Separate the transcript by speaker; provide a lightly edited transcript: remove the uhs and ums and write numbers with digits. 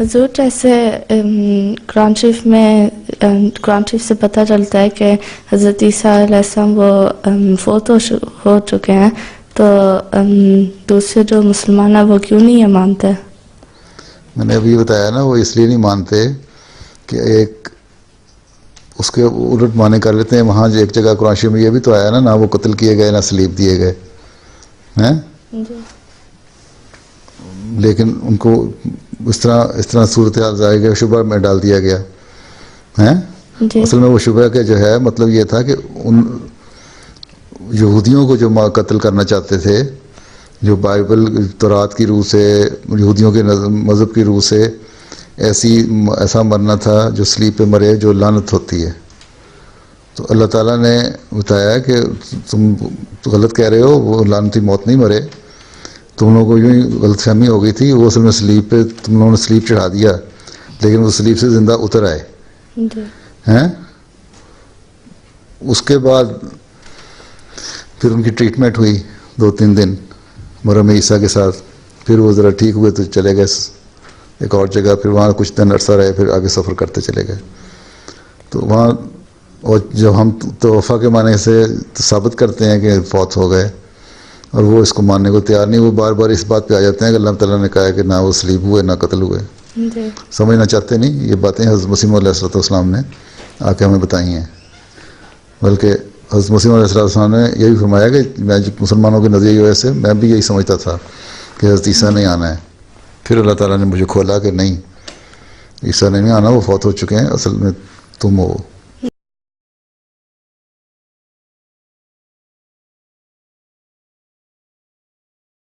Speaker 1: حضور جیسے قرآن شریف میں قرآن شریف سے پتہ چلتا ہے کہ حضرت عیسیٰ علیہ السلام وہ فوت ہو چکے ہیں، تو دوسرے جو مسلمان ہیں وہ کیوں نہیں یہ مانتے؟
Speaker 2: میں نے ابھی بتایا نا، وہ اس لیے نہیں مانتے کہ ایک اس کے الٹ معنی کر لیتے ہیں. وہاں جو ایک جگہ قرآن شریف میں یہ بھی تو آیا نا، نہ وہ قتل کیے گئے نہ سلیب دیے گئے ہیں. لیکن ان کو اس طرح صورتحال ظاہر شبہ میں ڈال دیا گیا ہے. اصل میں وہ شبہ کے جو ہے مطلب یہ تھا کہ ان یہودیوں کو جو قتل کرنا چاہتے تھے، جو بائبل تورات کی روح سے، یہودیوں کے مذہب کی روح سے ایسا مرنا تھا جو سلیب پہ مرے، جو لعنت ہوتی ہے. تو اللہ تعالیٰ نے بتایا کہ تم غلط کہہ رہے ہو، وہ لعنتی موت نہیں مرے، تم لوگوں کو یوں ہی غلط فہمی ہو گئی تھی. وہ اصل میں سلیب پہ تم لوگوں نے سلیب چڑھا دیا، لیکن وہ سلیب سے زندہ اتر آئے ہیں. اس کے بعد پھر ان کی ٹریٹمنٹ ہوئی 2-3 دن مریم عیسیٰ کے ساتھ. پھر وہ ذرا ٹھیک ہوئے تو چلے گئے ایک اور جگہ، پھر وہاں کچھ دن عرصہ رہے، پھر آگے سفر کرتے چلے گئے. تو وہاں اور جب ہم توفہ کے معنی سے ثابت کرتے ہیں کہ فوت ہو گئے اور وہ اس کو ماننے کو تیار نہیں، وہ بار بار اس بات پہ آ جاتے ہیں کہ اللہ تعالیٰ نے کہا ہے کہ نہ وہ سلیب ہوئے نہ قتل ہوئے. سمجھنا چاہتے نہیں. یہ باتیں حضرت مسیح علیہ السلام نے آ کے ہمیں بتائی ہیں. بلکہ حضرت مسیح علیہ السلام نے یہ بھی فرمایا کہ میں مسلمانوں کے نظریے کی وجہ سے میں بھی یہی سمجھتا تھا کہ حضرت عیسیٰ نہیں آنا ہے. پھر اللہ تعالیٰ نے مجھے کھولا کہ نہیں، عیسیٰ نے نہیں آنا، وہ فوت ہو چکے ہیں، اصل میں تم ہو.